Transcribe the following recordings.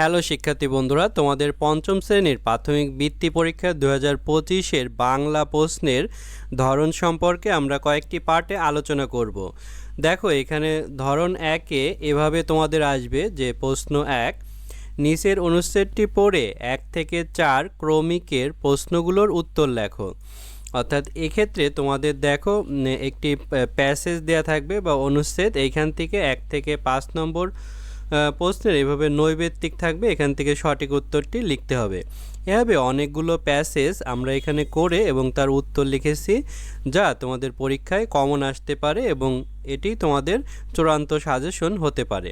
Hello শিক্ষার্থী বন্ধুরা, তোমাদের পঞ্চম শ্রেণীর প্রাথমিক বৃত্তি পরীক্ষা 2025-এর বাংলা প্রশ্নের ধরন সম্পর্কে আমরা কয়েকটি পার্টে আলোচনা করব। দেখো, এখানে ধরন একে এভাবে তোমাদের আসবে যে প্রশ্ন এক, নিচের অনুচ্ছেদটি পড়ে 1 থেকে 4 ক্রমিকের প্রশ্নগুলোর উত্তর লেখো। অর্থাৎ এক্ষেত্রে তোমাদের দেখো একটি প্যাসেজ দেয়া থাকবে বা অনুচ্ছেদ, এইখান থেকে 1 থেকে 5 নম্বর প্রশ্নের এভাবে নৈবেত্তিক থাকবে, এখান থেকে সঠিক উত্তরটি লিখতে হবে। এভাবে অনেকগুলো প্যাসেজ আমরা এখানে করে এবং তার উত্তর লিখেছি, যা তোমাদের পরীক্ষায় কমন আসতে পারে এবং এটি তোমাদের চূড়ান্ত সাজেশন হতে পারে।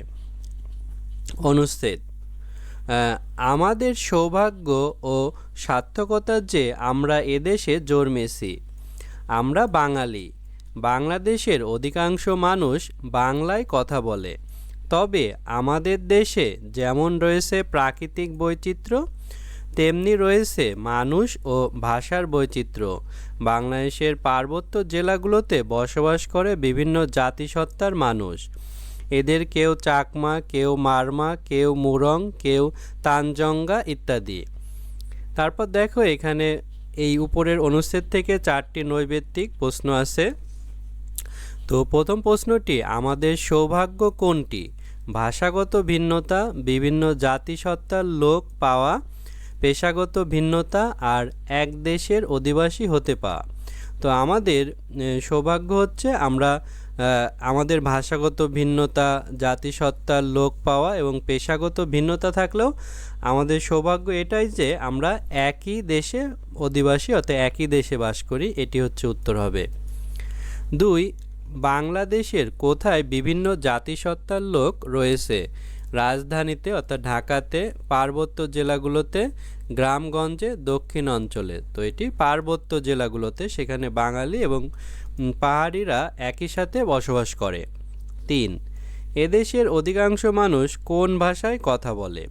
অনুচ্ছেদ: আমাদের সৌভাগ্য ও সার্থকতার যে আমরা এদেশে জন্মেছি। আমরা বাঙালি। বাংলাদেশের অধিকাংশ মানুষ বাংলায় কথা বলে। তবে আমাদের দেশে যেমন রয়েছে প্রাকৃতিক বৈচিত্র্য, তেমনি রয়েছে মানুষ ও ভাষার বৈচিত্র্য। বাংলাদেশের পার্বত্য জেলাগুলোতে বসবাস করে বিভিন্ন জাতিসত্তার মানুষ। এদের কেউ চাকমা, কেউ মারমা, কেউ মুরং, কেউ তানজঙ্গা ইত্যাদি। তারপর দেখো, এখানে এই উপরের অনুচ্ছেদ থেকে 4টি নৈবেত্তিক প্রশ্ন আছে। তো প্রথম প্রশ্নটি, আমাদের সৌভাগ্য কোনটি? ভাষাগত ভিন্নতা, বিভিন্ন জাতিসত্তার লোক পাওয়া, পেশাগত ভিন্নতা, আর এক দেশের অধিবাসী হতে পাওয়া। তো আমাদের সৌভাগ্য হচ্ছে আমরা আমাদের ভাষাগত ভিন্নতা, জাতিসত্তার লোক পাওয়া এবং পেশাগত ভিন্নতা থাকলেও আমাদের সৌভাগ্য এটাই যে আমরা একই দেশে অধিবাসী, অর্থাৎ একই দেশে বাস করি। এটি হচ্ছে উত্তর হবে। 2, বাংলাদেশের কোথায় বিভিন্ন জাতিসত্তার লোক রয়েছে? রাজধানীতে অর্থাৎ ঢাকাতে, পার্বত্য জেলাগুলোতে, গ্রামগঞ্জে, দক্ষিণ অঞ্চলে। তো এটি পার্বত্য জেলাগুলোতে, সেখানে বাঙালি এবং পাহাড়িরা একই সাথে বসবাস করে। 3, এদেশের অধিকাংশ মানুষ কোন ভাষায় কথা বলে?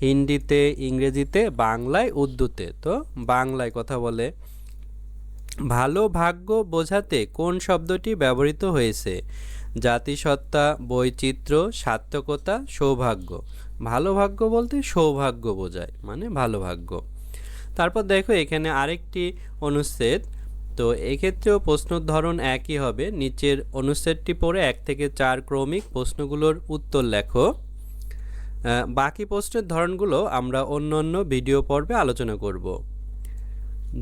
হিন্দিতে, ইংরেজিতে, বাংলায়, উর্দুতে। তো বাংলায় কথা বলে। ভালো ভাগ্য বোঝাতে কোন শব্দটি ব্যবহৃত হয়েছে? জাতিসত্তা, বৈচিত্র্য, সার্থকতা, সৌভাগ্য। ভালো ভাগ্য বলতে সৌভাগ্য বোঝায়, মানে ভালো ভাগ্য। তারপর দেখো, এখানে আরেকটি অনুচ্ছেদ। তো এক্ষেত্রেও প্রশ্নের ধরন একই হবে। নিচের অনুচ্ছেদটি পড়ে 1 থেকে 4 ক্রমিক প্রশ্নগুলোর উত্তর লেখো। বাকি প্রশ্নের ধরনগুলো আমরা অন্য অন্য ভিডিও পর্বে আলোচনা করব।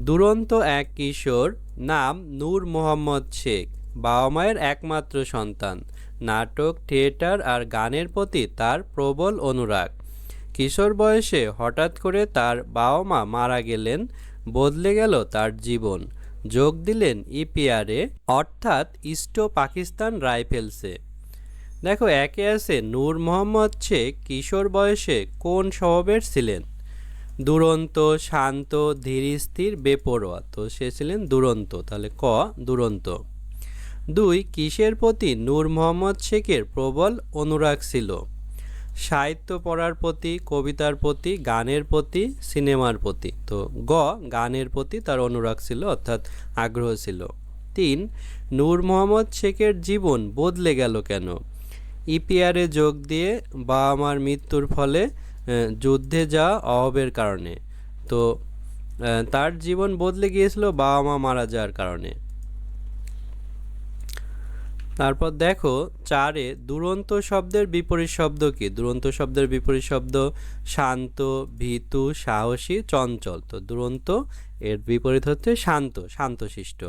দুরন্ত এক কিশোর, নাম নূর মোহাম্মদ শেখ, বাবা মায়ের একমাত্র সন্তান। নাটক, থিয়েটার আর গানের প্রতি তার প্রবল অনুরাগ। কিশোর বয়সে হঠাৎ করে তার বাবা মা মারা গেলেন, বদলে গেল তার জীবন। যোগ দিলেন ইপিআরে, অর্থাৎ ইস্ট পাকিস্তান রাইফেলসে। দেখো, একে আছে নূর মোহাম্মদ শেখ কিশোর বয়সে কোন স্বভাবের ছিলেন? দুরন্ত, শান্ত, ধীরস্থির, বেপরোয়া। তো সে ছিলেন দুরন্ত, তাহলে ক দুরন্ত। 2, কিসের প্রতি নূর মোহাম্মদ শেখের প্রবল অনুরাগ ছিল? সাহিত্য পড়ার প্রতি, কবিতার প্রতি, গানের প্রতি, সিনেমার প্রতি। তো গ গানের প্রতি তার অনুরাগ ছিল, অর্থাৎ আগ্রহ ছিল। 3, নূর মোহাম্মদ শেখের জীবন বদলে গেল কেন? ইপিআরে যোগ দিয়ে, বাবা মার মৃত্যুর ফলে, যুদ্ধে যাওয়া, অভাবের কারণে। তো তার জীবন বদলে গিয়েছিল বাবা মা মারা যাওয়ার কারণে। তারপর দেখো 4-এ দুরন্ত শব্দের বিপরীত শব্দ কি? দুরন্ত শব্দের বিপরীত শব্দ শান্ত, ভীতু, সাহসী, চঞ্চল। তো দুরন্ত এর বিপরীত হচ্ছে শান্ত, শান্তশিষ্ট।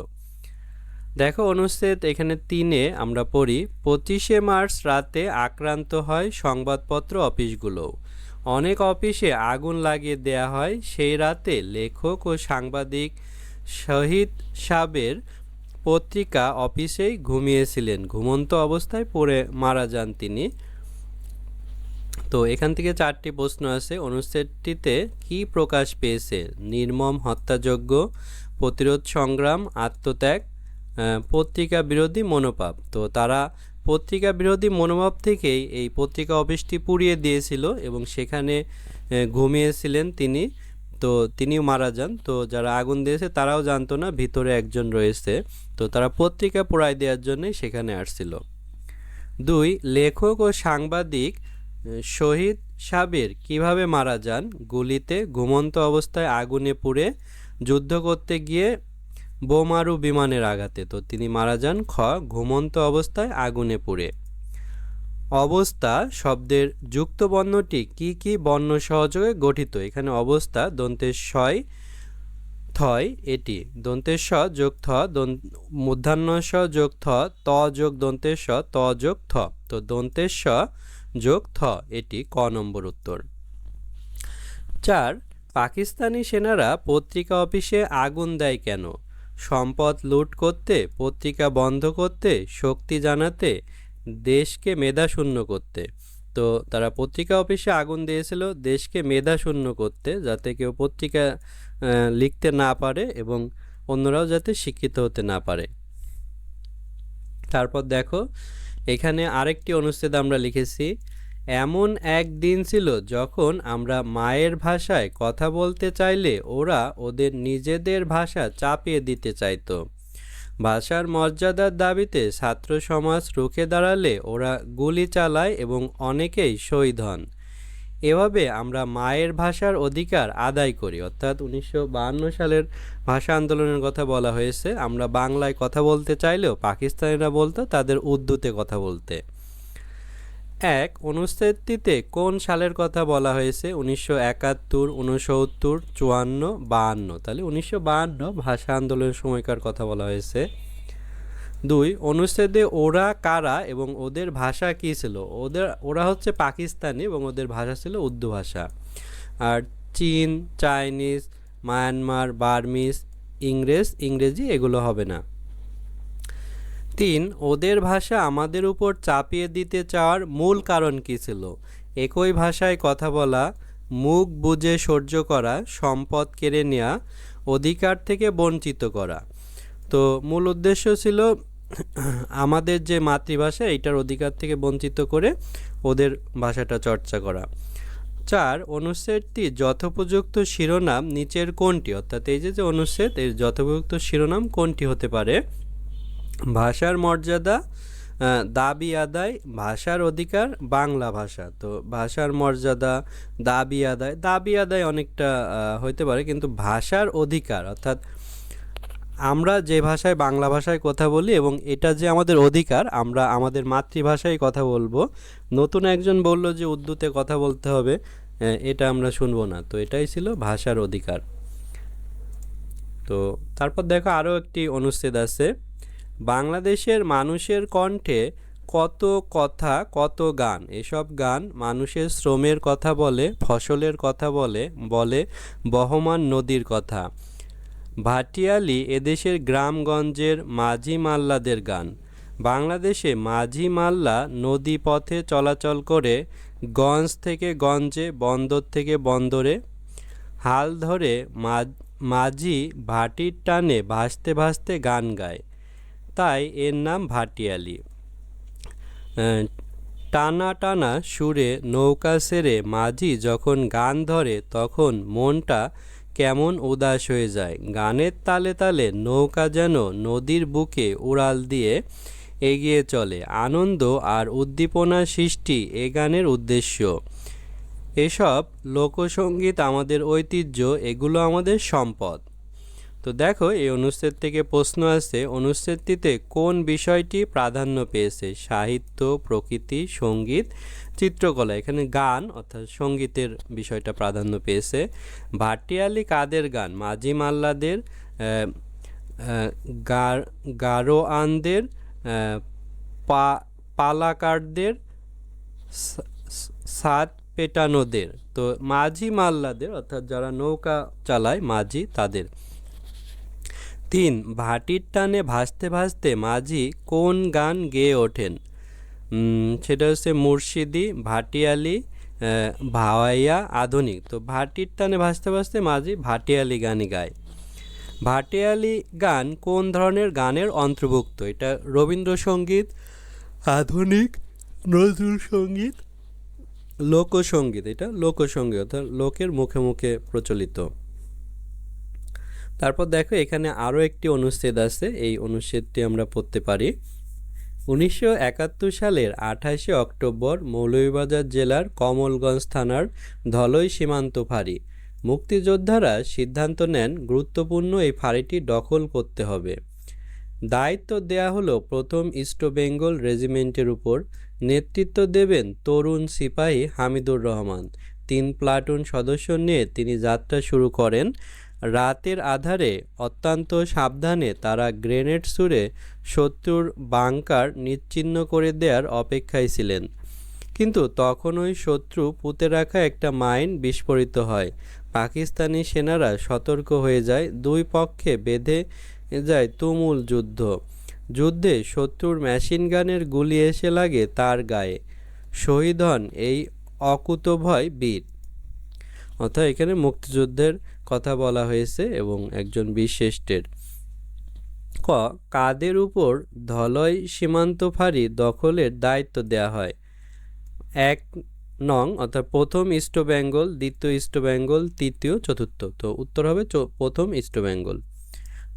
দেখো অনুচ্ছেদ এখানে 3-এ আমরা পড়ি, 25শে মার্চ রাতে আক্রান্ত হয় সংবাদপত্র অফিসগুলোও। অনেক অফিসে আগুন লাগিয়ে দেয়া হয়। সেই রাতে লেখক ও সাংবাদিক শহীদ সাহেবের পত্রিকা অফিসেই ঘুমিয়েছিলেন। ঘুমন্ত অবস্থায় পড়ে মারা যান তিনি। তো এখান থেকে 4টি প্রশ্ন আছে। অনুচ্ছেদটিতে কি প্রকাশ পেয়েছে? নির্মম হত্যাযজ্ঞ, প্রতিরোধ সংগ্রাম, আত্মত্যাগ, পত্রিকা বিরোধী মনোভাব। তো তারা পত্রিকা বিরোধী মনোভাব থেকেই এই পত্রিকা অফিসটি পুড়িয়ে দিয়েছিল এবং সেখানে ঘুমিয়েছিলেন তিনি। তো তিনিও মারা যান। তো যারা আগুন দিয়েছে তারাও জানতো না ভিতরে একজন রয়েছে। তো তারা পত্রিকা পোড়াই দেওয়ার জন্যই সেখানে আসছিল। 2, লেখক ও সাংবাদিক শহীদ সাবির কিভাবে মারা যান? গুলিতে, ঘুমন্ত অবস্থায় আগুনে পুড়ে, যুদ্ধ করতে গিয়ে বোমারু বিমানের আঘাতে। তো তিনি মারা যান খ ঘুমন্ত অবস্থায় আগুনে পুড়ে। অবস্থা শব্দের যুক্ত বর্ণটি কি কি বর্ণ সহযোগে গঠিত? এখানে অবস্থা দন্তের শয় থয় এটি, দন্তের স যোগ থ, মূর্ধন্য স যোগ থ, ত যোগ দন্তের স, ত যোগ থ। তো দন্তের স যোগ থ এটি ক নম্বর উত্তর। 4 পাকিস্তানি সেনারা পত্রিকা অফিসে আগুন দেয় কেন? সম্পদ লুট করতে, পত্রিকা বন্ধ করতে, শক্তি জানাতে, দেশকে মেধাশূন্য করতে। তো তারা পত্রিকা অফিসে আগুন দিয়েছিল দেশকে মেধাশূন্য করতে, যাতে কেউ পত্রিকা লিখতে না পারে এবং অন্যরাও যাতে শিক্ষিত হতে না পারে। তারপর দেখো এখানে আরেকটি অনুচ্ছেদ আমরা লিখেছি, এমন এক দিন ছিল যখন আমরা মায়ের ভাষায় কথা বলতে চাইলে ওরা ওদের নিজেদের ভাষা চাপিয়ে দিতে চাইতো। ভাষার মর্যাদার দাবিতে ছাত্র সমাজ রুখে দাঁড়ালে ওরা গুলি চালায় এবং অনেকেই শহীদ হন। এভাবে আমরা মায়ের ভাষার অধিকার আদায় করি। অর্থাৎ 1952 সালের ভাষা আন্দোলনের কথা বলা হয়েছে। আমরা বাংলায় কথা বলতে চাইলেও পাকিস্তানিরা বলতো তাদের উর্দুতে কথা বলতে। এক অনুচ্ছেদটিতে কোন সালের কথা বলা হয়েছে? 1971, 69, 54, 52। তাহলে 1952 ভাষা আন্দোলনের সময়কার কথা বলা হয়েছে। 2 অনুচ্ছেদে ওরা কারা এবং ওদের ভাষা কী ছিল? ওরা হচ্ছে পাকিস্তানি এবং ওদের ভাষা ছিল উর্দু ভাষা। আর চীন, চাইনিজ, মায়ানমার, বার্মিজ, ইংরেজি এগুলো হবে না। 3 ওদের ভাষা আমাদের উপর চাপিয়ে দিতে চাওয়ার মূল কারণ কী ছিল? একই ভাষায় কথা বলা, মুখ বুজে সহ্য করা, সম্পদ কেড়ে নেওয়া, অধিকার থেকে বঞ্চিত করা। তো মূল উদ্দেশ্য ছিল আমাদের যে মাতৃভাষা এইটার অধিকার থেকে বঞ্চিত করে ওদের ভাষাটা চর্চা করা। 4 অনুচ্ছেদটি যথোপযুক্ত শিরোনাম নিচের কোনটি? অর্থাৎ এই যে অনুচ্ছেদ এর যথোপযুক্ত শিরোনাম কোনটি হতে পারে? ভাষার মর্যাদা, দাবি আদায়, ভাষার অধিকার, বাংলা ভাষা। তো ভাষার মর্যাদা, দাবি আদায় অনেকটা হইতে পারে, কিন্তু ভাষার অধিকার অর্থাৎ আমরা যে ভাষায় বাংলা ভাষায় কথা বলি এবং এটা যে আমাদের অধিকার, আমরা আমাদের মাতৃভাষায় কথা বলবো। নতুন একজন বলল যে উর্দুতে কথা বলতে হবে, এটা আমরা শুনবো না। তো এটাই ছিল ভাষার অধিকার। তো তারপর দেখো আরও একটি অনুচ্ছেদ আছে, বাংলাদেশের মানুষের কণ্ঠে কত কথা কত গান। এসব গান মানুষের শ্রমের কথা বলে, ফসলের কথা বলে, বহমান নদীর কথা। ভাটিয়ালি এদেশের গ্রামগঞ্জের মাঝি মাল্লাদের গান। বাংলাদেশে মাঝি মাল্লা নদী পথে চলাচল করে গঞ্জ থেকে গঞ্জে, বন্দর থেকে বন্দরে। হাল ধরে মাঝি ভাটির টানে ভাসতে ভাসতে গান গায়, তাই এর নাম ভাটিয়ালি। টানা টানা সুরে নৌকা সেরে মাঝি যখন গান ধরে তখন মনটা কেমন উদাস হয়ে যায়। গানের তালে তালে নৌকা যেন নদীর বুকে উড়াল দিয়ে এগিয়ে চলে। আনন্দ আর উদ্দীপনা সৃষ্টি এ গানের উদ্দেশ্য। এসব লোকসঙ্গীত আমাদের ঐতিহ্য, এগুলো আমাদের সম্পদ। তো দেখো এই অনুচ্ছেদ থেকে প্রশ্ন আছে, অনুচ্ছেদটিতে কোন বিষয়টি প্রাধান্য পেয়েছে? সাহিত্য, প্রকৃতি, সঙ্গীত, চিত্রকলা। এখানে গান অর্থাৎ সঙ্গীতের বিষয়টা প্রাধান্য পেয়েছে। ভাটিয়ালি কাদের গান? মাঝি মাল্লাদের, গারোয়ানদের, পালাকারদের, সাত পেটানোদের। তো মাঝি মাল্লাদের অর্থাৎ যারা নৌকা চালায় মাঝি তাদের। 3 ভাটির টানে ভাসতে ভাসতে মাঝি কোন গান গেয়ে ওঠেন? সেটা হচ্ছে মুর্শিদি, ভাটিয়ালি, ভাওয়াইয়া, আধুনিক। তো ভাটির টানে ভাসতে ভাসতে মাঝি ভাটিয়ালি গানই গায়। ভাটিয়ালি গান কোন ধরনের গানের অন্তর্ভুক্ত? এটা রবীন্দ্রসঙ্গীত, আধুনিক, নজরুল সঙ্গীত, লোকসঙ্গীত। এটা লোকসঙ্গীত অর্থাৎ লোকের মুখে মুখে প্রচলিত। তারপর দেখো এখানে আরও একটি অনুচ্ছেদ আছে, এই অনুচ্ছেদটি আমরা পড়তে পারি। 1971 সালের 28শে অক্টোবর মৌলভীবাজার জেলার কমলগঞ্জ থানার ধলই সীমান্ত ফাঁড়ি। মুক্তিযোদ্ধারা সিদ্ধান্ত নেন গুরুত্বপূর্ণ এই ফাঁড়িটি দখল করতে হবে। দায়িত্ব দেয়া হলো প্রথম ইস্ট বেঙ্গল রেজিমেন্টের উপর। নেতৃত্ব দেবেন তরুণ সিপাহী হামিদুর রহমান। 3 প্লাটুন সদস্য নিয়ে তিনি যাত্রা শুরু করেন। রাতের আধারে অত্যন্ত সাবধানে তারা গ্রেনেড ছুড়ে শত্রুর বাংকার নিশ্চিহ্ন করে দেওয়ার অপেক্ষায় ছিলেন। কিন্তু তখনই শত্রু পুঁতে রাখা একটা মাইন বিস্ফোরিত হয়। পাকিস্তানি সেনারা সতর্ক হয়ে যায়। দুই পক্ষে বেঁধে যায় তুমুল যুদ্ধে শত্রুর মেশিন গানের গুলি এসে লাগে তার গায়ে। শহীদ হন এই অকুতোভয় বীর। অর্থাৎ এখানে মুক্তিযুদ্ধের কথা বলা হয়েছে এবং একজন বীরশ্রেষ্ঠের। কাদের উপর ধলই সীমান্ত ফাঁড়ি দখলের দায়িত্ব দেয়া হয়? 1 নং অর্থাৎ প্রথম ইস্ট বেঙ্গল, দ্বিতীয় ইস্ট বেঙ্গল, তৃতীয়, চতুর্থ। তো উত্তর হবে প্রথম ইস্ট বেঙ্গল।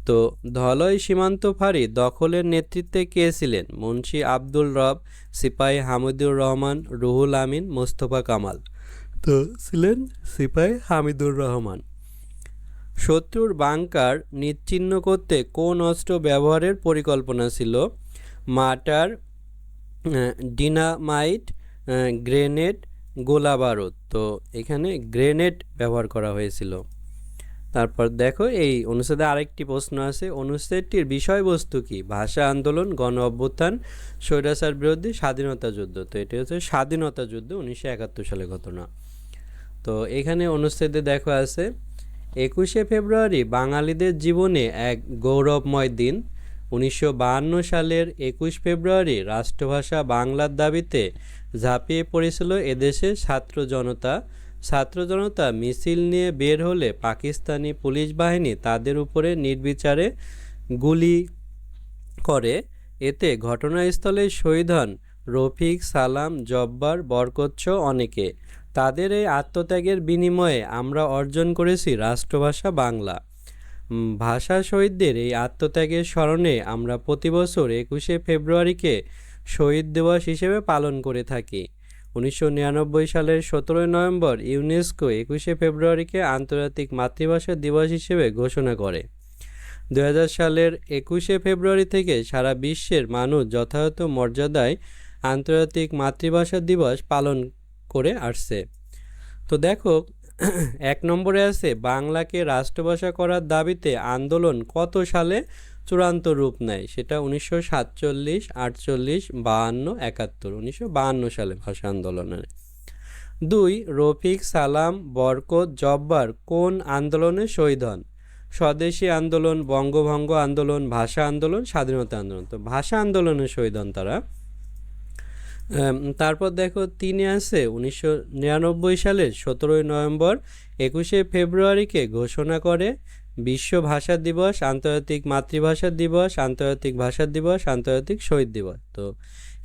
তো ধলই সীমান্ত ফাঁড়ি দখলের নেতৃত্বে কে ছিলেন? মুন্সি আব্দুল রব, সিপাহী হামিদুর রহমান, রুহুল আমিন, মোস্তফা কামাল। তো ছিলেন সিপাহী হামিদুর রহমান। শত্রুর বাংকার নিশ্চিহ্ন করতে কোন অস্ত্র ব্যবহারের পরিকল্পনা ছিল? মার্টার, ডিনামাইট, গ্রেনেড, গোলা বারুদ। তো এখানে গ্রেনেড ব্যবহার করা হয়েছিল। তারপর দেখো এই অনুচ্ছেদে আরেকটি প্রশ্ন আছে। অনুচ্ছেদটির বিষয়বস্তু কি? ভাষা আন্দোলন, গণ অভ্যুত্থান, স্বৈরাচার বিরোধী, স্বাধীনতা যুদ্ধ। তো এটি হচ্ছে স্বাধীনতা যুদ্ধ, 1971 সালের ঘটনা। তো এখানে অনুচ্ছেদে দেখো আছে 21শে ফেব্রুয়ারি বাঙালিদের জীবনে এক গৌরবময় দিন। 1952 সালের 21 ফেব্রুয়ারি রাষ্ট্রভাষা বাংলার দাবিতে ঝাঁপিয়ে পড়েছিল এদেশের ছাত্র জনতা মিছিল নিয়ে বের হলে পাকিস্তানি পুলিশ বাহিনী তাদের উপরে নির্বিচারে গুলি করে। এতে ঘটনাস্থলে শহীদ হন রফিক, সালাম, জব্বার, বরকত অনেকে। তাদের এই আত্মত্যাগের বিনিময়ে আমরা অর্জন করেছি রাষ্ট্রভাষা বাংলা। ভাষা শহীদদের এই আত্মত্যাগের স্মরণে আমরা প্রতি বছর 21শে ফেব্রুয়ারিকে শহীদ দিবস হিসেবে পালন করে থাকি। 1999 সালের 17 নভেম্বর ইউনেস্কো 21শে ফেব্রুয়ারিকে আন্তর্জাতিক মাতৃভাষা দিবস হিসেবে ঘোষণা করে। 2000 সালের 21শে ফেব্রুয়ারি থেকে সারা বিশ্বের মানুষ যথাযথ মর্যাদায় আন্তর্জাতিক মাতৃভাষা দিবস পালন করে আসছে। তো দেখো 1 নম্বরে আছে বাংলাকে রাষ্ট্রভাষা করার দাবিতে আন্দোলন কত সালে চূড়ান্ত রূপ নেয়? সেটা 1947, 48, 52, 71। 1952 সালে ভাষা আন্দোলনের। 2 রফিক, সালাম, বরকত, জব্বার কোন আন্দোলনে শহীদ হন? স্বদেশী আন্দোলন, বঙ্গভঙ্গ আন্দোলন, ভাষা আন্দোলন, স্বাধীনতা আন্দোলন। তো ভাষা আন্দোলনে শহীদ হন তারা। তারপর দেখো 3 আছে 1999 সালের 17 নভেম্বর 21শে ফেব্রুয়ারিকে ঘোষণা করে বিশ্ব ভাষা দিবস, আন্তর্জাতিক মাতৃভাষা দিবস, আন্তর্জাতিক ভাষা দিবস, আন্তর্জাতিক শহীদ দিবস। তো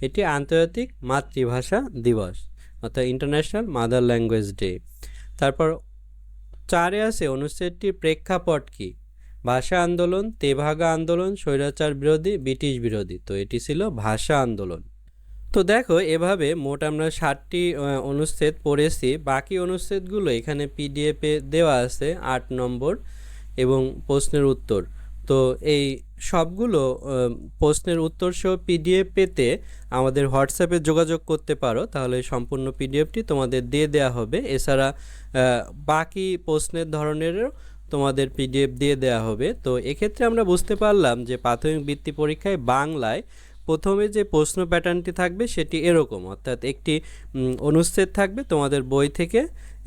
এটি আন্তর্জাতিক মাতৃভাষা দিবস অর্থাৎ ইন্টারন্যাশনাল মাদার ল্যাঙ্গুয়েজ ডে। তারপর 4 আছে অনুচ্ছেদটির প্রেক্ষাপট কি? ভাষা আন্দোলন, তেভাগা আন্দোলন, স্বৈরাচার বিরোধী, ব্রিটিশ বিরোধী। তো এটি ছিল ভাষা আন্দোলন। তো দেখো এভাবে মোট আমরা 60টি অনুচ্ছেদ পড়েছি। বাকি অনুচ্ছেদগুলো এখানে পিডিএফে দেওয়া আছে 8 নম্বর এবং প্রশ্নের উত্তর। তো এই সবগুলো প্রশ্নের উত্তর সহ পিডিএফ পেতে আমাদের হোয়াটসঅ্যাপে যোগাযোগ করতে পারো, তাহলে সম্পূর্ণ পিডিএফটি তোমাদের দিয়ে দেওয়া হবে। এছাড়া বাকি প্রশ্নের ধরনেরও তোমাদের পিডিএফ দিয়ে দেওয়া হবে। তো এক্ষেত্রে আমরা বুঝতে পারলাম যে প্রাথমিক বৃত্তি পরীক্ষায় বাংলায় প্রথমে যে প্রশ্ন প্যাটার্নটি থাকবে সেটি এরকম, অর্থাৎ একটি অনুচ্ছেদ থাকবে তোমাদের বই থেকে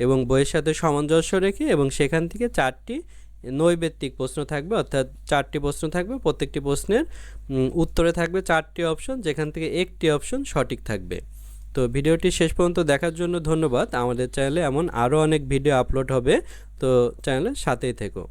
এবং বইয়ের সাথে সামঞ্জস্য রেখে, এবং সেখান থেকে 4টি নৈবেত্তিক প্রশ্ন থাকবে, অর্থাৎ 4টি প্রশ্ন থাকবে। প্রত্যেকটি প্রশ্নের উত্তরে থাকবে 4টি অপশন, যেখান থেকে একটি অপশন সঠিক থাকবে। তো ভিডিওটি শেষ পর্যন্ত দেখার জন্য ধন্যবাদ। আমাদের চ্যানেলে এমন আরও অনেক ভিডিও আপলোড হবে, তো চ্যানেলের সাথেই থেকো।